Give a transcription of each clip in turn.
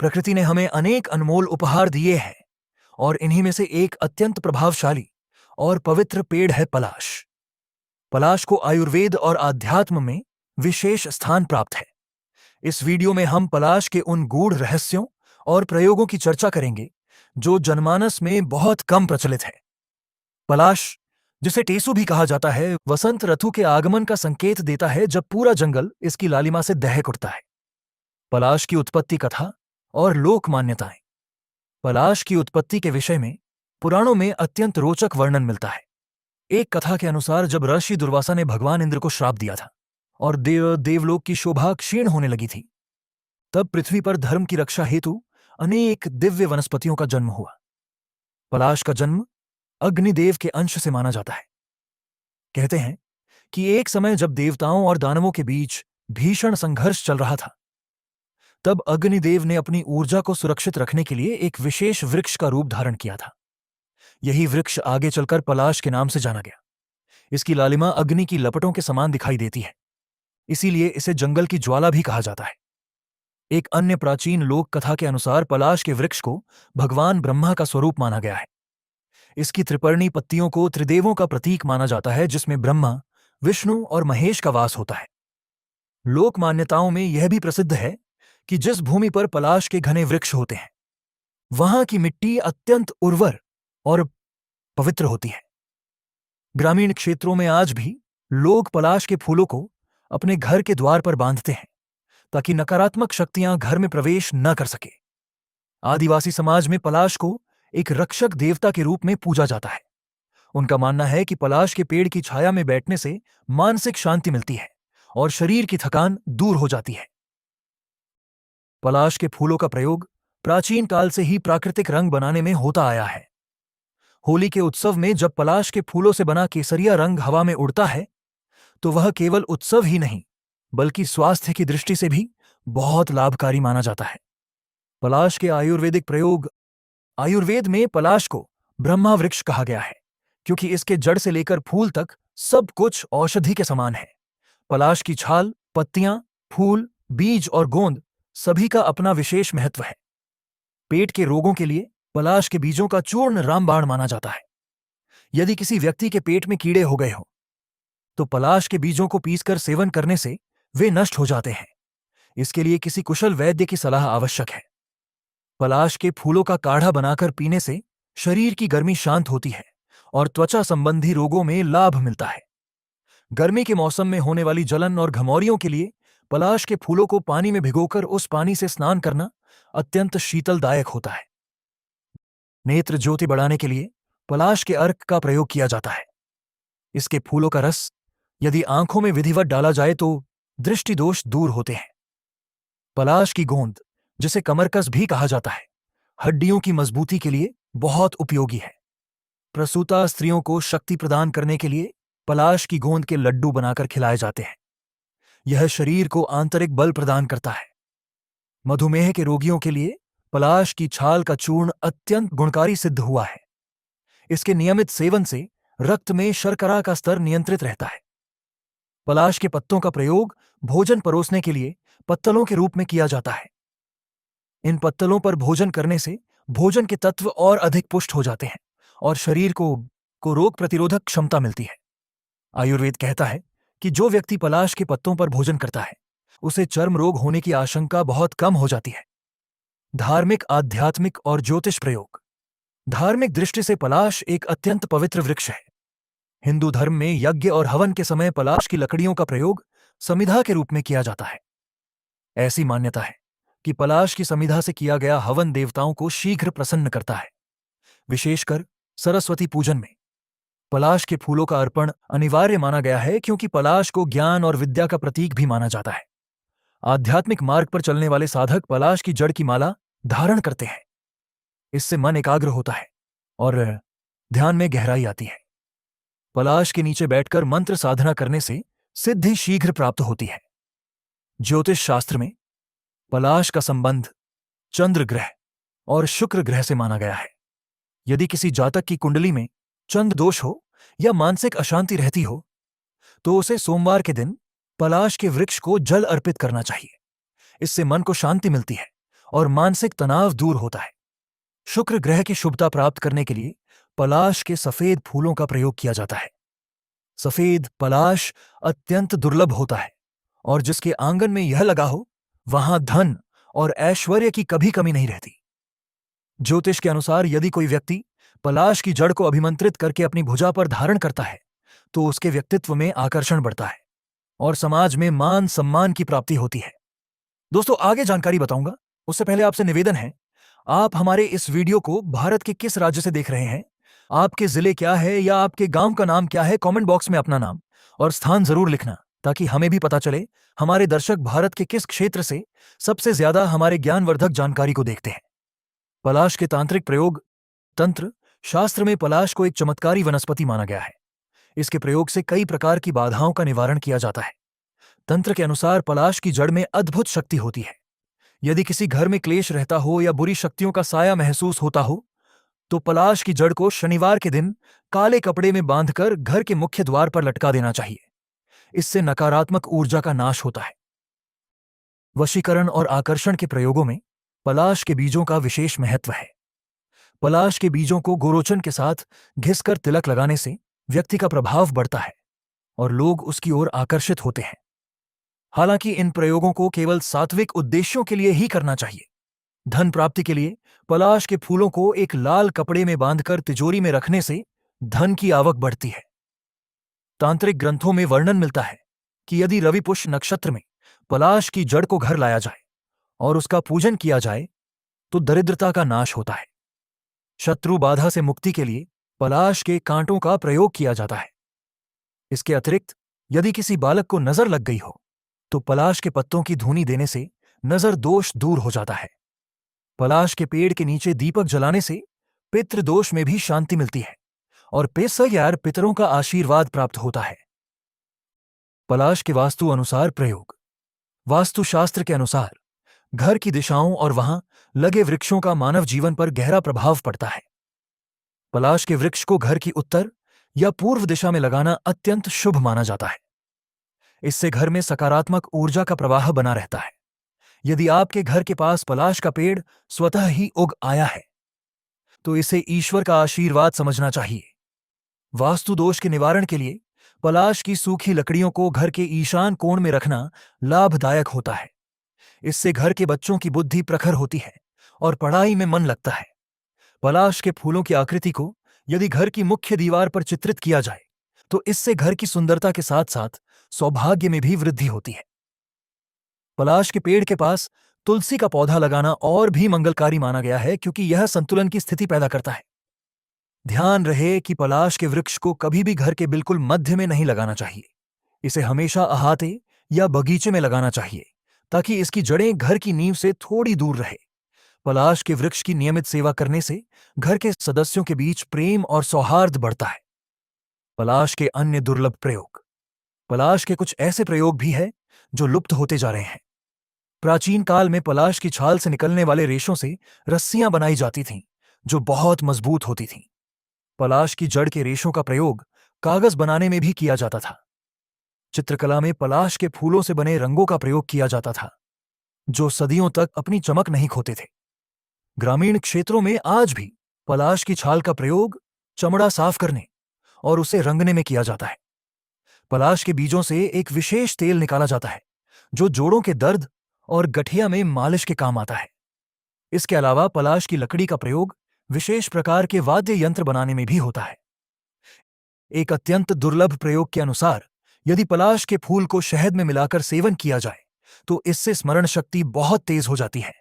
प्रकृति ने हमें अनेक अनमोल उपहार दिए हैं और इन्हीं में से एक अत्यंत प्रभावशाली और पवित्र पेड़ है पलाश। पलाश को आयुर्वेद और आध्यात्म में विशेष स्थान प्राप्त है। इस वीडियो में हम पलाश के उन गूढ़ रहस्यों और प्रयोगों की चर्चा करेंगे जो जनमानस में बहुत कम प्रचलित है। पलाश, जिसे टेसू भी कहा जाता है, वसंत ऋतु के आगमन का संकेत देता है जब पूरा जंगल इसकी लालिमा से दहक उठता है। पलाश की उत्पत्ति कथा और लोक मान्यताएं। पलाश की उत्पत्ति के विषय में पुराणों में अत्यंत रोचक वर्णन मिलता है। एक कथा के अनुसार जब ऋषि दुर्वासा ने भगवान इंद्र को श्राप दिया था और देवलोक की शोभा क्षीण होने लगी थी, तब पृथ्वी पर धर्म की रक्षा हेतु अनेक दिव्य वनस्पतियों का जन्म हुआ। पलाश का जन्म अग्निदेव के अंश से माना जाता है। कहते हैं कि एक समय जब देवताओं और दानवों के बीच भीषण संघर्ष चल रहा था, तब अग्निदेव ने अपनी ऊर्जा को सुरक्षित रखने के लिए एक विशेष वृक्ष का रूप धारण किया था। यही वृक्ष आगे चलकर पलाश के नाम से जाना गया। इसकी लालिमा अग्नि की लपटों के समान दिखाई देती है, इसीलिए इसे जंगल की ज्वाला भी कहा जाता है। एक अन्य प्राचीन लोक कथा के अनुसार पलाश के वृक्ष को भगवान ब्रह्मा का स्वरूप माना गया है। इसकी त्रिपर्णी पत्तियों को त्रिदेवों का प्रतीक माना जाता है, जिसमें ब्रह्मा, विष्णु और महेश का वास होता है। लोक मान्यताओं में यह भी प्रसिद्ध है कि जिस भूमि पर पलाश के घने वृक्ष होते हैं, वहां की मिट्टी अत्यंत उर्वर और पवित्र होती है। ग्रामीण क्षेत्रों में आज भी लोग पलाश के फूलों को अपने घर के द्वार पर बांधते हैं ताकि नकारात्मक शक्तियां घर में प्रवेश न कर सके। आदिवासी समाज में पलाश को एक रक्षक देवता के रूप में पूजा जाता है। उनका मानना है कि पलाश के पेड़ की छाया में बैठने से मानसिक शांति मिलती है और शरीर की थकान दूर हो जाती है। पलाश के फूलों का प्रयोग प्राचीन काल से ही प्राकृतिक रंग बनाने में होता आया है। होली के उत्सव में जब पलाश के फूलों से बना केसरिया रंग हवा में उड़ता है, तो वह केवल उत्सव ही नहीं बल्कि स्वास्थ्य की दृष्टि से भी बहुत लाभकारी माना जाता है। पलाश के आयुर्वेदिक प्रयोग। आयुर्वेद में पलाश को ब्रह्मा वृक्ष कहा गया है क्योंकि इसके जड़ से लेकर फूल तक सब कुछ औषधि के समान है। पलाश की छाल, पत्तियां, फूल, बीज और गोंद सभी का अपना विशेष महत्व है। पेट के रोगों के लिए पलाश के बीजों का चूर्ण रामबाण माना जाता है। यदि किसी व्यक्ति के पेट में कीड़े हो गए हो तो पलाश के बीजों को पीसकर सेवन करने से वे नष्ट हो जाते हैं। इसके लिए किसी कुशल वैद्य की सलाह आवश्यक है। पलाश के फूलों का काढ़ा बनाकर पीने से शरीर की गर्मी शांत होती है और त्वचा संबंधी रोगों में लाभ मिलता है। गर्मी के मौसम में होने वाली जलन और घमौरियों के लिए पलाश के फूलों को पानी में भिगोकर उस पानी से स्नान करना अत्यंत शीतलदायक होता है। नेत्र ज्योति बढ़ाने के लिए पलाश के अर्क का प्रयोग किया जाता है। इसके फूलों का रस यदि आंखों में विधिवत डाला जाए तो दृष्टि दोष दूर होते हैं। पलाश की गोंद, जिसे कमरकस भी कहा जाता है, हड्डियों की मजबूती के लिए बहुत उपयोगी है। प्रसूता स्त्रियों को शक्ति प्रदान करने के लिए पलाश की गोंद के लड्डू बनाकर खिलाए जाते हैं। यह शरीर को आंतरिक बल प्रदान करता है। मधुमेह के रोगियों के लिए पलाश की छाल का चूर्ण अत्यंत गुणकारी सिद्ध हुआ है। इसके नियमित सेवन से रक्त में शर्करा का स्तर नियंत्रित रहता है। पलाश के पत्तों का प्रयोग भोजन परोसने के लिए पत्तलों के रूप में किया जाता है। इन पत्तलों पर भोजन करने से भोजन के तत्व और अधिक पुष्ट हो जाते हैं और शरीर को रोग प्रतिरोधक क्षमता मिलती है। आयुर्वेद कहता है कि जो व्यक्ति पलाश के पत्तों पर भोजन करता है, उसे चर्म रोग होने की आशंका बहुत कम हो जाती है। धार्मिक, आध्यात्मिक और ज्योतिष प्रयोग। धार्मिक दृष्टि से पलाश एक अत्यंत पवित्र वृक्ष है। हिंदू धर्म में यज्ञ और हवन के समय पलाश की लकड़ियों का प्रयोग समिधा के रूप में किया जाता है। ऐसी मान्यता है कि पलाश की समिधा से किया गया हवन देवताओं को शीघ्र प्रसन्न करता है। विशेषकर सरस्वती पूजन में पलाश के फूलों का अर्पण अनिवार्य माना गया है क्योंकि पलाश को ज्ञान और विद्या का प्रतीक भी माना जाता है। आध्यात्मिक मार्ग पर चलने वाले साधक पलाश की जड़ की माला धारण करते हैं। इससे मन एकाग्र होता है और ध्यान में गहराई आती है। पलाश के नीचे बैठकर मंत्र साधना करने से सिद्धि शीघ्र प्राप्त होती है। ज्योतिष शास्त्र में पलाश का संबंध चंद्र ग्रह और शुक्र ग्रह से माना गया है। यदि किसी जातक की कुंडली में चंद्र दोष हो या मानसिक अशांति रहती हो तो उसे सोमवार के दिन पलाश के वृक्ष को जल अर्पित करना चाहिए। इससे मन को शांति मिलती है और मानसिक तनाव दूर होता है। शुक्र ग्रह की शुभता प्राप्त करने के लिए पलाश के सफेद फूलों का प्रयोग किया जाता है। सफेद पलाश अत्यंत दुर्लभ होता है और जिसके आंगन में यह लगा हो वहां धन और ऐश्वर्य की कभी कमी नहीं रहती। ज्योतिष के अनुसार यदि कोई व्यक्ति पलाश की जड़ को अभिमंत्रित करके अपनी भुजा पर धारण करता है तो उसके व्यक्तित्व में आकर्षण बढ़ता है और समाज में मान सम्मान की प्राप्ति होती है। दोस्तों, आगे जानकारी बताऊंगा उससे पहले आपसे निवेदन है, आप हमारे इस वीडियो को भारत के किस राज्य से देख रहे हैं, आपके जिले क्या है या आपके गांव का नाम क्या है, कमेंट बॉक्स में अपना नाम और स्थान जरूर लिखना ताकि हमें भी पता चले हमारे दर्शक भारत के किस क्षेत्र से सबसे ज्यादा हमारे ज्ञानवर्धक जानकारी को देखते हैं। पलाश के तांत्रिक प्रयोग। तंत्र शास्त्र में पलाश को एक चमत्कारी वनस्पति माना गया है। इसके प्रयोग से कई प्रकार की बाधाओं का निवारण किया जाता है। तंत्र के अनुसार पलाश की जड़ में अद्भुत शक्ति होती है। यदि किसी घर में क्लेश रहता हो या बुरी शक्तियों का साया महसूस होता हो तो पलाश की जड़ को शनिवार के दिन काले कपड़े में बांधकर घर के मुख्य द्वार पर लटका देना चाहिए। इससे नकारात्मक ऊर्जा का नाश होता है। वशीकरण और आकर्षण के प्रयोगों में पलाश के बीजों का विशेष महत्व है। पलाश के बीजों को गोरोचन के साथ घिसकर तिलक लगाने से व्यक्ति का प्रभाव बढ़ता है और लोग उसकी ओर आकर्षित होते हैं। हालांकि इन प्रयोगों को केवल सात्विक उद्देश्यों के लिए ही करना चाहिए। धन प्राप्ति के लिए पलाश के फूलों को एक लाल कपड़े में बांधकर तिजोरी में रखने से धन की आवक बढ़ती है। तांत्रिक ग्रंथों में वर्णन मिलता है कि यदि रवि पुष्य नक्षत्र में पलाश की जड़ को घर लाया जाए और उसका पूजन किया जाए तो दरिद्रता का नाश होता है। शत्रु बाधा से मुक्ति के लिए पलाश के कांटों का प्रयोग किया जाता है। इसके अतिरिक्त यदि किसी बालक को नजर लग गई हो तो पलाश के पत्तों की धूनी देने से नजर दोष दूर हो जाता है। पलाश के पेड़ के नीचे दीपक जलाने से पितृ दोष में भी शांति मिलती है और पेशैयार पितरों का आशीर्वाद प्राप्त होता है। पलाश के वास्तु अनुसार प्रयोग। वास्तुशास्त्र के अनुसार घर की दिशाओं और वहां लगे वृक्षों का मानव जीवन पर गहरा प्रभाव पड़ता है। पलाश के वृक्ष को घर की उत्तर या पूर्व दिशा में लगाना अत्यंत शुभ माना जाता है। इससे घर में सकारात्मक ऊर्जा का प्रवाह बना रहता है। यदि आपके घर के पास पलाश का पेड़ स्वतः ही उग आया है तो इसे ईश्वर का आशीर्वाद समझना चाहिए। वास्तु दोष के निवारण के लिए पलाश की सूखी लकड़ियों को घर के ईशान कोण में रखना लाभदायक होता है। इससे घर के बच्चों की बुद्धि प्रखर होती है और पढ़ाई में मन लगता है। पलाश के फूलों की आकृति को यदि घर की मुख्य दीवार पर चित्रित किया जाए तो इससे घर की सुंदरता के साथ साथ सौभाग्य में भी वृद्धि होती है। पलाश के पेड़ के पास तुलसी का पौधा लगाना और भी मंगलकारी माना गया है क्योंकि यह संतुलन की स्थिति पैदा करता है। ध्यान रहे कि पलाश के वृक्ष को कभी भी घर के बिल्कुल मध्य में नहीं लगाना चाहिए। इसे हमेशा अहाते या बगीचे में लगाना चाहिए ताकि इसकी जड़ें घर की नींव से थोड़ी दूर रहे। पलाश के वृक्ष की नियमित सेवा करने से घर के सदस्यों के बीच प्रेम और सौहार्द बढ़ता है। पलाश के अन्य दुर्लभ प्रयोग। पलाश के कुछ ऐसे प्रयोग भी हैं जो लुप्त होते जा रहे हैं। प्राचीन काल में पलाश की छाल से निकलने वाले रेशों से रस्सियां बनाई जाती थीं जो बहुत मजबूत होती थीं। पलाश की जड़ के रेशों का प्रयोग कागज बनाने में भी किया जाता था। चित्रकला में पलाश के फूलों से बने रंगों का प्रयोग किया जाता था जो सदियों तक अपनी चमक नहीं खोते थे। ग्रामीण क्षेत्रों में आज भी पलाश की छाल का प्रयोग चमड़ा साफ करने और उसे रंगने में किया जाता है। पलाश के बीजों से एक विशेष तेल निकाला जाता है जो जोड़ों के दर्द और गठिया में मालिश के काम आता है। इसके अलावा पलाश की लकड़ी का प्रयोग विशेष प्रकार के वाद्य यंत्र बनाने में भी होता है। एक अत्यंत दुर्लभ प्रयोग के अनुसार यदि पलाश के फूल को शहद में मिलाकर सेवन किया जाए तो इससे स्मरण शक्ति बहुत तेज हो जाती है।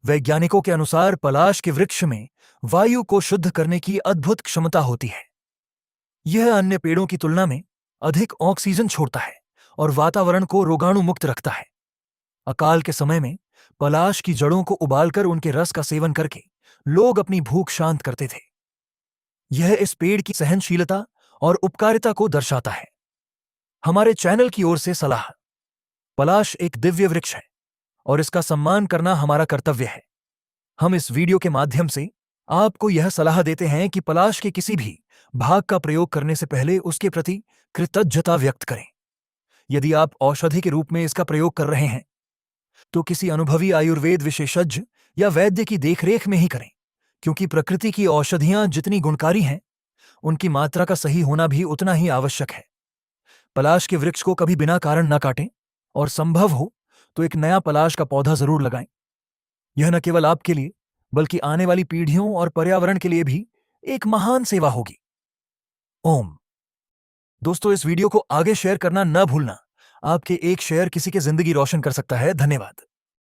वैज्ञानिकों के अनुसार पलाश के वृक्ष में वायु को शुद्ध करने की अद्भुत क्षमता होती है। यह अन्य पेड़ों की तुलना में अधिक ऑक्सीजन छोड़ता है और वातावरण को रोगाणु मुक्त रखता है। अकाल के समय में पलाश की जड़ों को उबालकर उनके रस का सेवन करके लोग अपनी भूख शांत करते थे। यह इस पेड़ की सहनशीलता और उपकारिता को दर्शाता है। हमारे चैनल की ओर से सलाह। पलाश एक दिव्य वृक्ष है और इसका सम्मान करना हमारा कर्तव्य है। हम इस वीडियो के माध्यम से आपको यह सलाह देते हैं कि पलाश के किसी भी भाग का प्रयोग करने से पहले उसके प्रति कृतज्ञता व्यक्त करें। यदि आप औषधि के रूप में इसका प्रयोग कर रहे हैं तो किसी अनुभवी आयुर्वेद विशेषज्ञ या वैद्य की देखरेख में ही करें, क्योंकि प्रकृति की औषधियां जितनी गुणकारी हैं, उनकी मात्रा का सही होना भी उतना ही आवश्यक है। पलाश के वृक्ष को कभी बिना कारण न काटें और संभव हो तो एक नया पलाश का पौधा जरूर लगाएं। यह न केवल आपके लिए बल्कि आने वाली पीढ़ियों और पर्यावरण के लिए भी एक महान सेवा होगी। ओम। दोस्तों, इस वीडियो को आगे शेयर करना न भूलना। आपके एक शेयर किसी की जिंदगी रोशन कर सकता है। धन्यवाद।